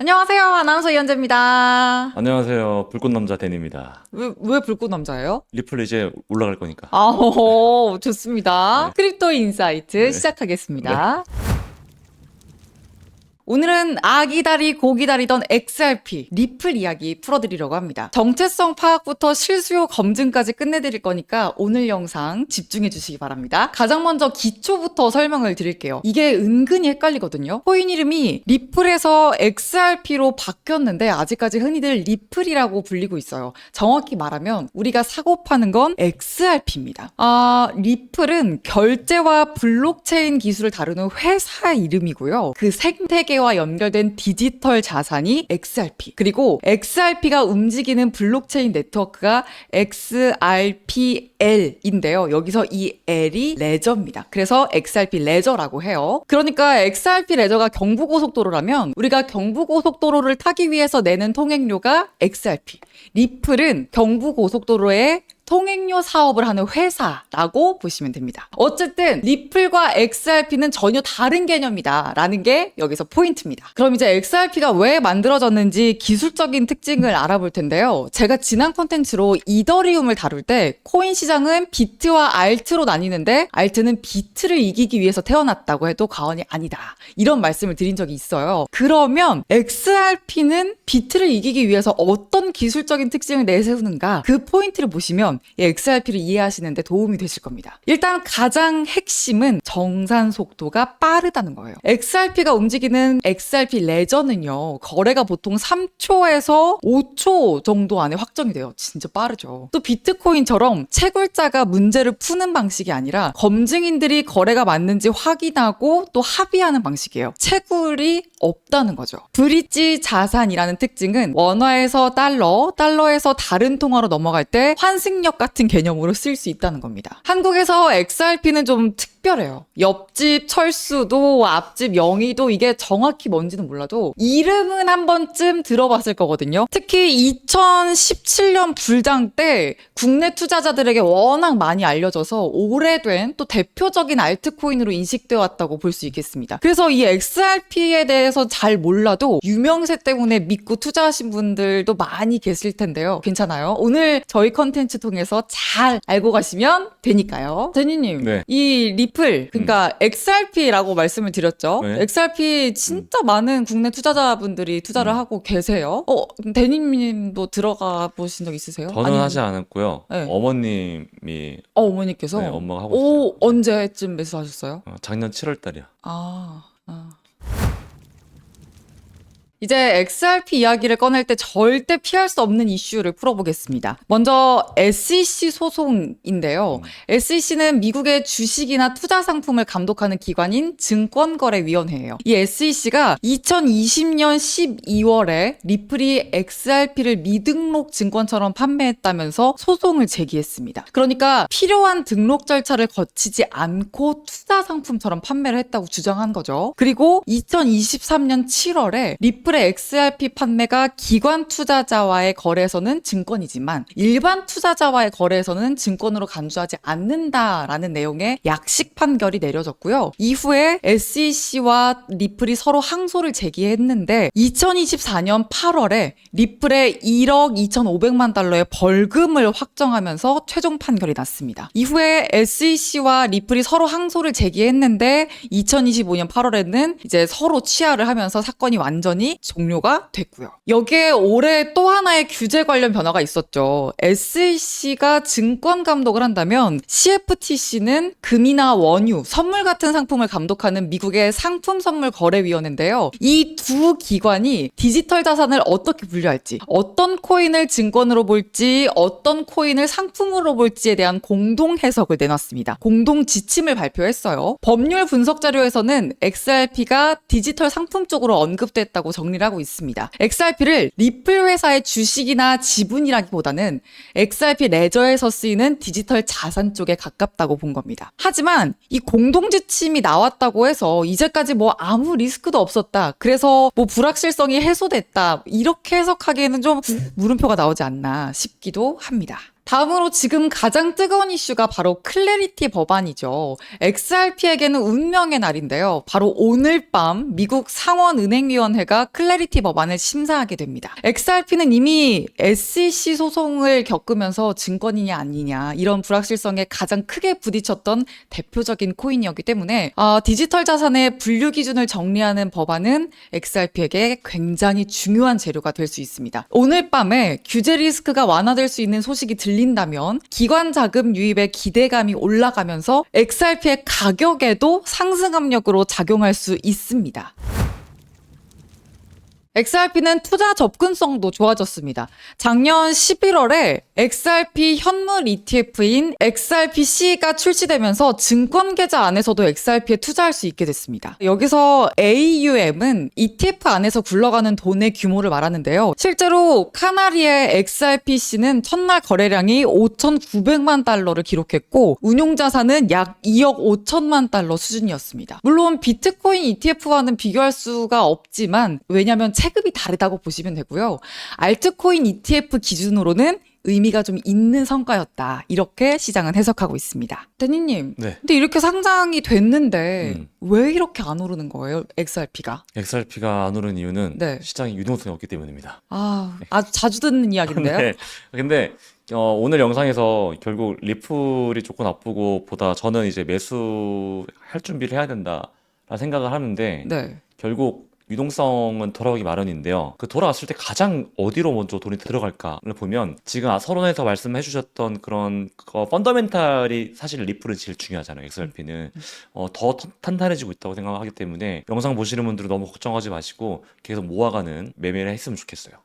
안녕하세요. 아나운서 이현재입니다. 안녕하세요. 불꽃남자 댄입니다. 왜 불꽃 남자예요? 리플 이제 올라갈 거니까. 좋습니다. 네. 크립토 인사이트 네. 시작하겠습니다. 오늘은 아기다리 고기다리던 XRP, 리플 이야기 풀어드리려고 합니다. 정체성 파악부터 실수요 검증까지 끝내드릴 거니까 오늘 영상 집중해 주시기 바랍니다. 가장 먼저 기초부터 설명을 드릴게요. 이게 은근히 헷갈리거든요. 코인 이름이 리플에서 XRP로 바뀌었는데 아직까지 흔히들 리플이라고 불리고 있어요. 정확히 말하면 우리가 사고 파는 건 XRP입니다. 리플은 결제와 블록체인 기술을 다루는 회사 이름이고요. 그 생태계와 연결된 디지털 자산이 XRP. 그리고 XRP가 움직이는 블록체인 네트워크가 XRPL인데요. 여기서 이 L이 레저입니다. 그래서 XRP 레저라고 해요. 그러니까 XRP 레저가 경부고속도로라면 우리가 경부고속도로를 타기 위해서 내는 통행료가 XRP. 리플은 경부고속도로에 통행료 사업을 하는 회사라고 보시면 됩니다. 어쨌든 리플과 XRP는 전혀 다른 개념이다 라는 게 여기서 포인트입니다. 그럼 이제 XRP가 왜 만들어졌는지 기술적인 특징을 알아볼 텐데요. 제가 지난 콘텐츠로 이더리움을 다룰 때 코인 시장은 비트와 알트로 나뉘는데 알트는 비트를 이기기 위해서 태어났다고 해도 과언이 아니다. 이런 말씀을 드린 적이 있어요. 그러면 XRP는 비트를 이기기 위해서 어떤 기술적인 특징을 내세우는가 그 포인트를 보시면 이 XRP를 이해하시는데 도움이 되실 겁니다. 일단 가장 핵심은 정산 속도가 빠르다는 거예요. XRP가 움직이는 XRP 레저는요. 거래가 보통 3초에서 5초 정도 안에 확정이 돼요. 진짜 빠르죠. 또 비트코인처럼 채굴자가 문제를 푸는 방식이 아니라 검증인들이 거래가 맞는지 확인하고 또 합의하는 방식이에요. 채굴이 없다는 거죠. 브릿지 자산이라는 특징은 원화에서 달러에서 다른 통화로 넘어갈 때 환승역 같은 개념으로 쓸 수 있다는 겁니다. 한국에서 XRP는 좀 특별해요. 옆집 철수도 앞집 영희도 이게 정확히 뭔지는 몰라도 이름은 한 번쯤 들어봤을 거거든요. 특히 2017년 불장 때 국내 투자자들에게 워낙 많이 알려져서 오래된 또 대표적인 알트코인으로 인식되어 왔다고 볼 수 있겠습니다. 그래서 이 XRP에 대해서 잘 몰라도 유명세 때문에 믿고 투자하신 분들도 많이 계실 텐데요. 괜찮아요. 오늘 저희 컨텐츠 통해서 잘 알고 가시면 되니까요. 제니님, 네. 이 리플, 그러니까 XRP라고 말씀을 드렸죠. 네. XRP 진짜 많은 국내 투자자분들이 투자를 하고 계세요. 데니님도 들어가 보신 적 있으세요? 저는 아니면- 하지 않았고요. 네. 어머님이 어머니께서? 네, 엄마가 하고 있어요. 언제쯤 매수하셨어요? 작년 7월 달이요. 아. 이제 XRP 이야기를 꺼낼 때 절대 피할 수 없는 이슈를 풀어보겠습니다. 먼저 SEC 소송인데요. SEC는 미국의 주식이나 투자 상품을 감독하는 기관인 증권거래위원회예요. 이 SEC가 2020년 12월에 리플이 XRP를 미등록 증권처럼 판매했다면서 소송을 제기했습니다. 그러니까 필요한 등록 절차를 거치지 않고 투자 상품처럼 판매를 했다고 주장한 거죠. 그리고 2023년 7월에 리플의 XRP 판매가 기관 투자자와의 거래에서는 증권이지만 일반 투자자와의 거래에서는 증권으로 간주하지 않는다라는 내용의 약식 판결이 내려졌고요. 이후에 SEC와 리플이 서로 항소를 제기했는데 2024년 8월에 리플에 1억 2,500만 달러의 벌금을 확정하면서 최종 판결이 났습니다. 이후에 SEC와 리플이 서로 항소를 제기했는데 2025년 8월에는 이제 서로 취하를 하면서 사건이 완전히 종료가 됐고요. 여기에 올해 또 하나의 규제 관련 변화가 있었죠. SEC가 증권 감독을 한다면 CFTC는 금이나 원유, 선물 같은 상품을 감독하는 미국의 상품 선물 거래위원회인데요. 이 두 기관이 디지털 자산을 어떻게 분류할지, 어떤 코인을 증권으로 볼지, 어떤 코인을 상품으로 볼지에 대한 공동 해석을 내놨습니다. 공동 지침을 발표했어요. 법률 분석 자료에서는 XRP가 디지털 상품 쪽으로 언급됐다고 정리를 하고 있습니다. XRP를 리플 회사의 주식이나 지분이라기보다는 XRP 레저에서 쓰이는 디지털 자산 쪽에 가깝다고 본 겁니다. 하지만 이 공동 지침이 나왔다고 해서 이제까지 뭐 아무 리스크도 없었다. 그래서 뭐 불확실성이 해소됐다. 이렇게 해석하기에는 좀 물음표가 나오지 않나 싶기도 합니다. 다음으로 지금 가장 뜨거운 이슈가 바로 클래리티 법안이죠. XRP에게는 운명의 날인데요. 바로 오늘 밤 미국 상원은행위원회가 클래리티 법안을 심사하게 됩니다. XRP는 이미 SEC 소송을 겪으면서 증권이냐 아니냐 이런 불확실성에 가장 크게 부딪혔던 대표적인 코인이었기 때문에 디지털 자산의 분류 기준을 정리하는 법안은 XRP에게 굉장히 중요한 재료가 될 수 있습니다. 오늘 밤에 규제 리스크가 완화될 수 있는 소식이 들린다면 기관 자금 유입에 기대감이 올라가면서 XRP의 가격에도 상승 압력으로 작용할 수 있습니다. XRP는 투자 접근성도 좋아졌습니다. 작년 11월에 XRP 현물 ETF인 XRPC가 출시되면서 증권 계좌 안에서도 XRP에 투자할 수 있게 됐습니다. 여기서 AUM은 ETF 안에서 굴러가는 돈의 규모를 말하는데요. 실제로 카나리의 XRPC는 첫날 거래량이 5,900만 달러를 기록했고 운용자산은 약 2억 5천만 달러 수준이었습니다. 물론 비트코인 ETF와는 비교할 수가 없지만 왜냐하면 체급이 다르다고 보시면 되고요. 알트코인 ETF 기준으로는 의미가 좀 있는 성과였다. 이렇게 시장은 해석하고 있습니다. 대니님, 네. 근데 이렇게 상장이 됐는데 왜 이렇게 안 오르는 거예요? XRP가? XRP가 안 오른 이유는 네. 시장에 유동성이 없기 때문입니다. 아주 자주 듣는 이야기인데요. 네. 근데 오늘 영상에서 결국 리플이 좋고 나쁘고 보다 저는 이제 매수할 준비를 해야 된다라는 생각을 하는데 네. 결국 유동성은 돌아오기 마련인데요. 그 돌아왔을 때 가장 어디로 먼저 돈이 들어갈까를 보면 지금 서론에서 말씀해 주셨던 그런 펀더멘탈이 사실 리플은 제일 중요하잖아요. XRP는 더 탄탄해지고 있다고 생각하기 때문에 영상 보시는 분들은 너무 걱정하지 마시고 계속 모아가는 매매를 했으면 좋겠어요.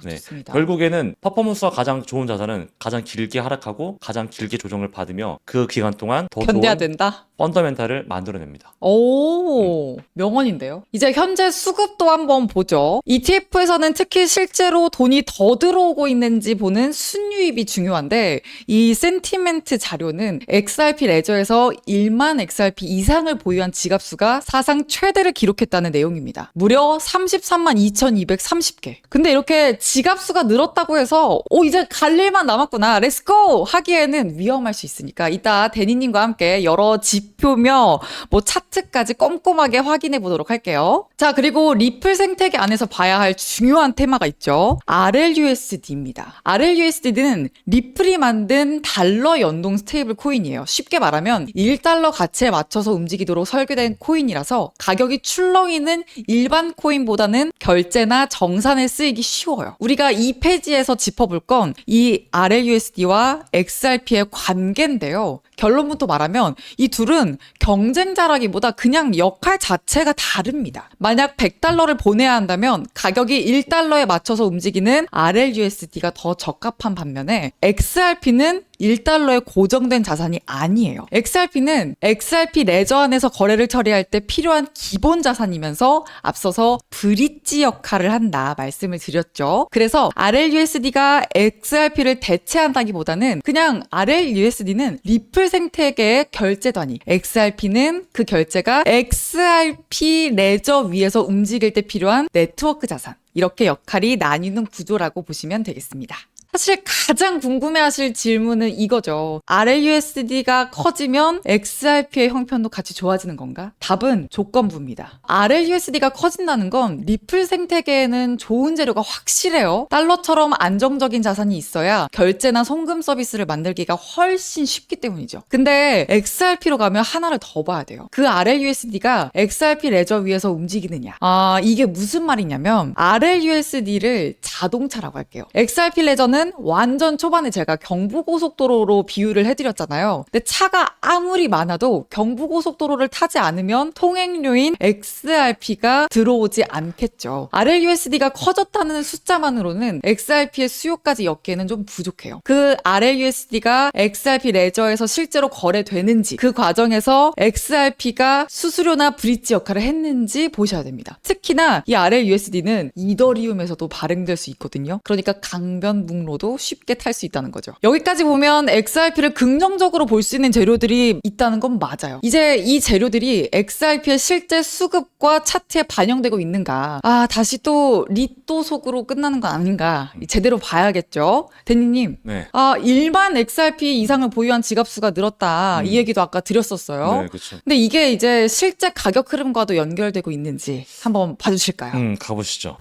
네. 좋습니다. 결국에는 퍼포먼스가 가장 좋은 자산은 가장 길게 하락하고 가장 길게 조정을 받으며 그 기간 동안 더 견뎌야 좋은 된다? 펀더멘탈을 만들어냅니다. 오, 명언인데요. 이제 현재 수급도 한번 보죠. ETF에서는 특히 실제로 돈이 더 들어오고 있는지 보는 순유입이 중요한데 이 센티멘트 자료는 XRP 레저에서 1만 XRP 이상을 보유한 지갑수가 사상 최대를 기록했다는 내용입니다. 무려 33만 2,230개. 근데 이렇게 지갑수가 늘었다고 해서 이제 갈 일만 남았구나. 렛츠고! 하기에는 위험할 수 있으니까 이따 데니님과 함께 여러 지표며 차트까지 꼼꼼하게 확인해 보도록 할게요. 자, 그리고 리플 생태계 안에서 봐야 할 중요한 테마가 있죠. RLUSD입니다. RLUSD는 리플이 만든 달러 연동 스테이블 코인이에요. 쉽게 말하면 1달러 가치에 맞춰서 움직이도록 설계된 코인이라서 가격이 출렁이는 일반 코인보다는 결제나 정산에 쓰이기 쉬워요. 우리가 이 페이지에서 짚어볼 건 이 RLUSD와 XRP의 관계인데요. 결론부터 말하면 이 둘은 경쟁자라기보다 그냥 역할 자체가 다릅니다. 만약 100달러를 보내야 한다면 가격이 1달러에 맞춰서 움직이는 RLUSD가 더 적합한 반면에 XRP는 1달러에 고정된 자산이 아니에요. XRP는 XRP 레저 안에서 거래를 처리할 때 필요한 기본 자산이면서 앞서서 브릿지 역할을 한다 말씀을 드렸죠. 그래서 RLUSD가 XRP를 대체한다기보다는 그냥 RLUSD는 리플 생태계의 결제 단위, XRP는 그 결제가 XRP 레저 위에서 움직일 때 필요한 네트워크 자산, 이렇게 역할이 나뉘는 구조라고 보시면 되겠습니다. 사실 가장 궁금해하실 질문은 이거죠. RLUSD가 커지면 XRP의 형편도 같이 좋아지는 건가? 답은 조건부입니다. RLUSD가 커진다는 건 리플 생태계에는 좋은 재료가 확실해요. 달러처럼 안정적인 자산이 있어야 결제나 송금 서비스를 만들기가 훨씬 쉽기 때문이죠. 근데 XRP로 가면 하나를 더 봐야 돼요. 그 RLUSD가 XRP 레저 위에서 움직이느냐. 이게 무슨 말이냐면 RLUSD를 자동차라고 할게요. XRP 레저는 완전 초반에 제가 경부고속도로로 비유를 해드렸잖아요. 근데 차가 아무리 많아도 경부고속도로를 타지 않으면 통행료인 XRP가 들어오지 않겠죠. RLUSD가 커졌다는 숫자만으로는 XRP의 수요까지 엮기에는 좀 부족해요. 그 RLUSD가 XRP 레저에서 실제로 거래되는지, 그 과정에서 XRP가 수수료나 브릿지 역할을 했는지 보셔야 됩니다. 특히나 이 RLUSD는 이더리움에서도 발행될 수 있거든요. 그러니까 강변북로도 쉽게 탈 수 있다는 거죠. 여기까지 보면 XRP를 긍정적으로 볼 수 있는 재료들이 있다는 건 맞아요. 이제 이 재료들이 XRP의 실제 수급과 차트에 반영되고 있는가? 다시 또 리또 속으로 끝나는 건 아닌가? 제대로 봐야겠죠. 대니님. 네. 1만 XRP 이상을 보유한 지갑 수가 늘었다. 이 얘기도 아까 드렸었어요. 네, 그렇죠. 근데 이게 이제 실제 가격 흐름과도 연결되고 있는지 한번 봐주실까요? 가보시죠.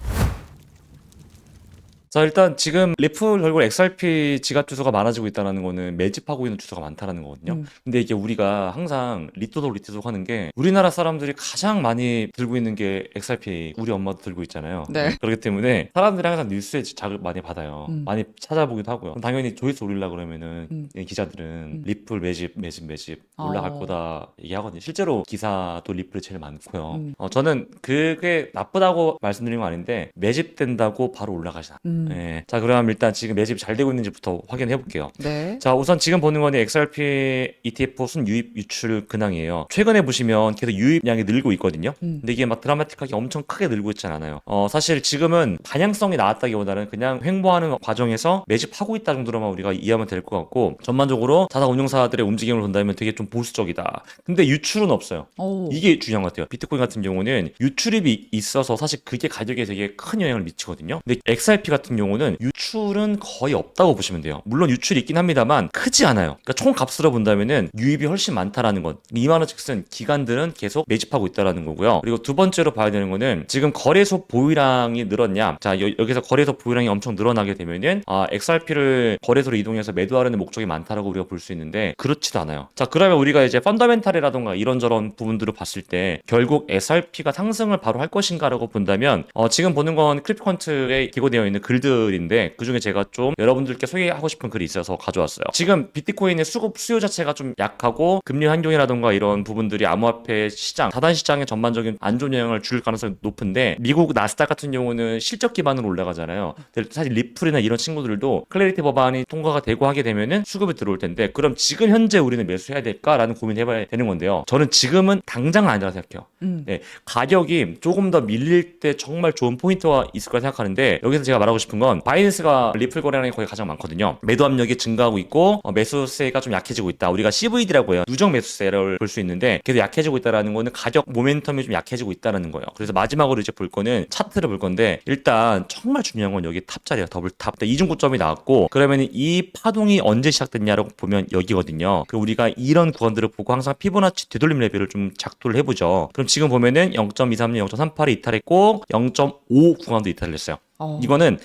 자, 일단 지금 리플 결국 XRP 지갑 주소가 많아지고 있다는 거는 매집하고 있는 주소가 많다는 거거든요. 근데 이게 우리가 항상 리또독 하는 게 우리나라 사람들이 가장 많이 들고 있는 게 XRP, 우리 엄마도 들고 있잖아요. 네. 그렇기 때문에 사람들이 항상 뉴스에 자극 많이 받아요. 많이 찾아보기도 하고요. 당연히 조회수 올리려고 그러면은 이 기자들은 리플 매집 올라갈 거다 얘기하거든요. 실제로 기사도 리플이 제일 많고요. 저는 그게 나쁘다고 말씀드린 건 아닌데 매집된다고 바로 올라가지 않아요. 네. 자, 그럼 일단 지금 매집이 잘 되고 있는지부터 확인해 볼게요. 네. 자, 우선 지금 보는 거는 XRP ETF 순 유입 유출 근황이에요. 최근에 보시면 계속 유입량이 늘고 있거든요. 근데 이게 막 드라마틱하게 엄청 크게 늘고 있진 않아요. 사실 지금은 반향성이 나왔다기보다는 그냥 횡보하는 과정에서 매집하고 있다 정도로만 우리가 이해하면 될 것 같고, 전반적으로 자산 운용사들의 움직임을 본다면 되게 좀 보수적이다. 근데 유출은 없어요. 이게 중요한 것 같아요. 비트코인 같은 경우는 유출입이 있어서 사실 그게 가격에 되게 큰 영향을 미치거든요. 근데 XRP 같은 경우는 유출은 거의 없다고 보시면 돼요. 물론 유출이 있긴 합니다만 크지 않아요. 그러니까 총 값으로 본다면은 유입이 훨씬 많다라는 것. 이 말은 즉슨 기관들은 계속 매집하고 있다라는 거고요. 그리고 두 번째로 봐야 되는 거는 지금 거래소 보유량이 늘었냐. 자, 여기서 거래소 보유량이 엄청 늘어나게 되면은 XRP를 거래소로 이동해서 매도하려는 목적이 많다라고 우리가 볼 수 있는데 그렇지도 않아요. 자, 그러면 우리가 이제 펀더멘탈이라던가 이런저런 부분들을 봤을 때 결국 XRP가 상승을 바로 할 것인가라고 본다면 지금 보는 건 크립토컨트에 기고되어 있는 글들인데 그중에 제가 좀 여러분들께 소개하고 싶은 글이 있어서 가져왔어요. 지금 비트코인의 수요 자체가 좀 약하고 금리 환경이라던가 이런 부분들이 암호화폐 시장, 자산 시장에 전반적인 안 좋은 영향을 줄 가능성이 높은데 미국 나스닥 같은 경우는 실적 기반으로 올라가잖아요. 사실 리플이나 이런 친구들도 클래리티 법안이 통과가 되고 하게 되면은 수급이 들어올 텐데 그럼 지금 현재 우리는 매수해야 될까라는 고민을 해봐야 되는 건데요. 저는 지금은 당장은 아니라고 생각해요. 네, 가격이 조금 더 밀릴 때 정말 좋은 포인트가 있을 거라 생각하는데 여기서 제가 말하고 싶은 건 바이낸스가 리플 거래량이 거의 가장 많거든요. 매도 압력이 증가하고 있고 매수세가 좀 약해지고 있다. 우리가 CVD라고 해요. 누적 매수세를 볼 수 있는데 계속 약해지고 있다라는 거는 가격 모멘텀이 좀 약해지고 있다는 거예요. 그래서 마지막으로 이제 볼 거는 차트를 볼 건데 일단 정말 중요한 건 여기 탑자리야. 더블탑. 이중 고점이 나왔고 그러면 이 파동이 언제 시작됐냐라고 보면 여기거든요. 그리고 우리가 이런 구간들을 보고 항상 피보나치 되돌림 레벨을 좀 작도를 해보죠. 그럼 지금 보면은 0.236, 0.38이 이탈했고 0.5 구간도 이탈했어요. 이거는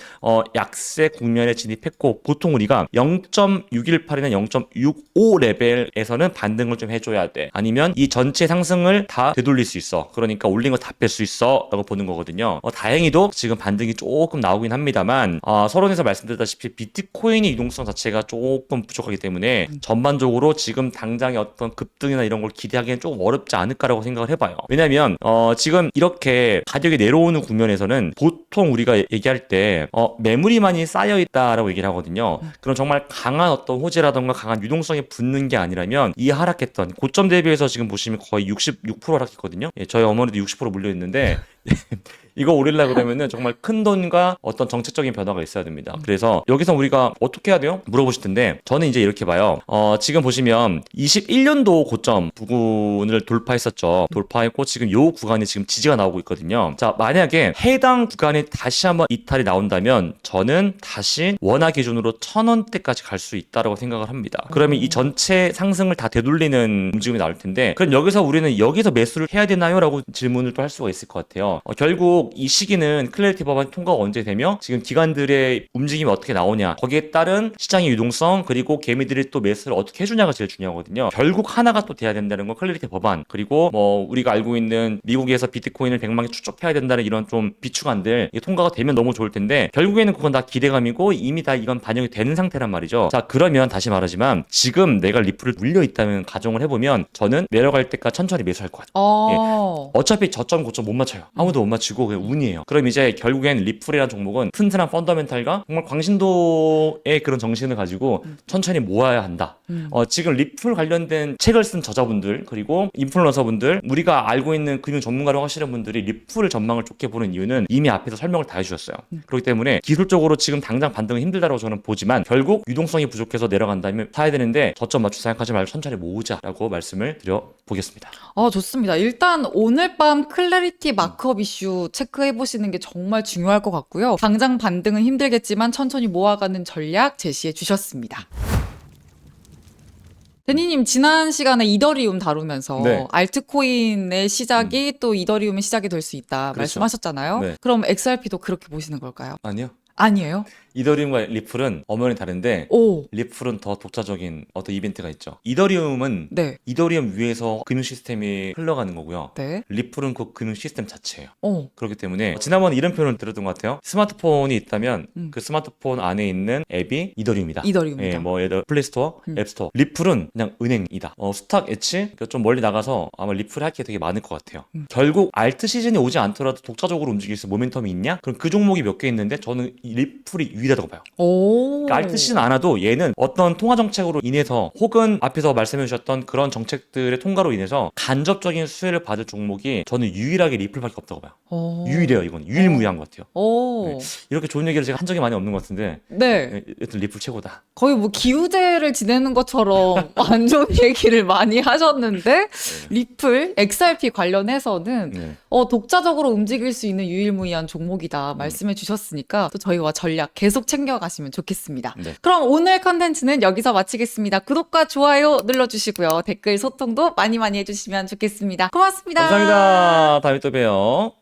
약세 국면에 진입했고 보통 우리가 0.618이나 0.65 레벨에서는 반등을 좀 해줘야 돼. 아니면 이 전체 상승을 다 되돌릴 수 있어. 그러니까 올린 거 다 뺄 수 있어 라고 보는 거거든요. 다행히도 지금 반등이 조금 나오긴 합니다만 서론에서 말씀드렸다시피 비트코인의 유동성 자체가 조금 부족하기 때문에 전반적으로 지금 당장의 어떤 급등이나 이런 걸 기대하기엔 조금 어렵지 않을까라고 생각을 해봐요. 왜냐면 지금 이렇게 가격이 내려오는 국면에서는 보통 우리가 얘기할 때 매물이 많이 쌓여 있다라고 얘기를 하거든요. 그럼 정말 강한 어떤 호재라던가 강한 유동성이 붙는 게 아니라면 이 하락했던 고점 대비해서 지금 보시면 거의 66% 하락했거든요. 저희 어머니도 60% 물려 있는데 이거 오르려고 그러면은 정말 큰 돈과 어떤 정책적인 변화가 있어야 됩니다. 그래서 여기서 우리가 어떻게 해야 돼요? 물어보실 텐데 저는 이제 이렇게 봐요. 지금 보시면 21년도 고점 부근을 돌파했었죠. 돌파했고 지금 요 구간이 지금 지지가 나오고 있거든요. 자, 만약에 해당 구간이 다시 한번 이탈이 나온다면 저는 다시 원화 기준으로 1,000원대까지 갈 수 있다라고 생각을 합니다. 그러면 이 전체 상승을 다 되돌리는 움직임이 나올 텐데 그럼 여기서 우리는 여기서 매수를 해야 되나요? 라고 질문을 또 할 수가 있을 것 같아요. 결국 이 시기는 클래리티 법안 통과가 언제 되며 지금 기관들의 움직임이 어떻게 나오냐 거기에 따른 시장의 유동성 그리고 개미들이 또 매수를 어떻게 해주냐가 제일 중요하거든요. 결국 하나가 또 돼야 된다는 건 클래리티 법안 그리고 뭐 우리가 알고 있는 미국에서 비트코인을 100만 개 추적해야 된다는 이런 좀 비추관들 이게 통과가 되면 너무 좋을 텐데 결국에는 그건 다 기대감이고 이미 다 이건 반영이 되는 상태란 말이죠. 자, 그러면 다시 말하지만 지금 내가 리플을 물려 있다면 가정을 해보면 저는 내려갈 때까지 천천히 매수할 것 같아요. 예. 어차피 저점 고점 못 맞춰요. 아무도 못 맞추고 그냥 운이에요. 그럼 이제 결국엔 리플이라는 종목은 튼튼한 펀더멘탈과 정말 광신도의 그런 정신을 가지고 천천히 모아야 한다. 지금 리플 관련된 책을 쓴 저자분들 그리고 인플루언서분들 우리가 알고 있는 금융 전문가로 하시는 분들이 리플을 전망을 좋게 보는 이유는 이미 앞에서 설명을 다 해주셨어요. 그렇기 때문에 기술적으로 지금 당장 반등은 힘들다고 저는 보지만 결국 유동성이 부족해서 내려간다면 사야 되는데 저점 맞추 생각하지 말고 천천히 모으자라고 말씀을 드려보겠습니다. 좋습니다. 일단 오늘 밤 클래리티 마크업 이슈 체크해 보시는 게 정말 중요할 것 같고요. 당장 반등은 힘들겠지만 천천히 모아가는 전략 제시해 주셨습니다. 데니님 지난 시간에 이더리움 다루면서 네. 알트코인의 시작이 또 이더리움의 시작이 될 수 있다 그렇죠. 말씀하셨잖아요. 네. 그럼 XRP도 그렇게 보시는 걸까요? 아니요. 아니에요? 이더리움과 리플은 엄연히 다른데 오, 리플은 더 독자적인 어떤 이벤트가 있죠. 이더리움은 네, 이더리움 위에서 금융 시스템이 흘러가는 거고요. 네, 리플은 그 금융 시스템 자체예요. 오, 그렇기 때문에 지난번에 이런 표현을 들었던 것 같아요. 스마트폰이 있다면 음. 그 스마트폰 안에 있는 앱이 이더리움이다. 이더리움이다. 예, 뭐 예를 들어 플레이스토어, 앱스토어. 리플은 그냥 은행이다. 스탁 엣지 그러니까 좀 멀리 나가서 아마 리플 할 게 되게 많을 것 같아요. 결국 알트 시즌이 오지 않더라도 독자적으로 움직일 수 있는 모멘텀이 있냐? 그럼 그 종목이 몇 개 있는데 저는 이 리플이 유일하다고 봐요. 오, 그러니까 알트 시즌 안 와도 얘는 어떤 통화 정책으로 인해서 혹은 앞에서 말씀해 주셨던 그런 정책들의 통과로 인해서 간접적인 수혜를 받을 종목이 저는 유일하게 리플밖에 없다고 봐요. 오, 유일해요, 이건. 유일무이한 것 같아요. 오, 이렇게 좋은 얘기를 제가 한 적이 많이 없는 것 같은데 네. 여튼 리플 최고다. 거의 뭐 기우제를 지내는 것처럼 안 좋은 얘기를 많이 하셨는데 리플, XRP 관련해서는 네. 독자적으로 움직일 수 있는 유일무이한 종목이다 말씀해 주셨으니까 또 저희와 전략 계속 챙겨가시면 좋겠습니다. 네. 그럼 오늘 컨텐츠는 여기서 마치겠습니다. 구독과 좋아요 눌러주시고요. 댓글 소통도 많이 해주시면 좋겠습니다. 고맙습니다. 감사합니다. 다음에 또 봬요.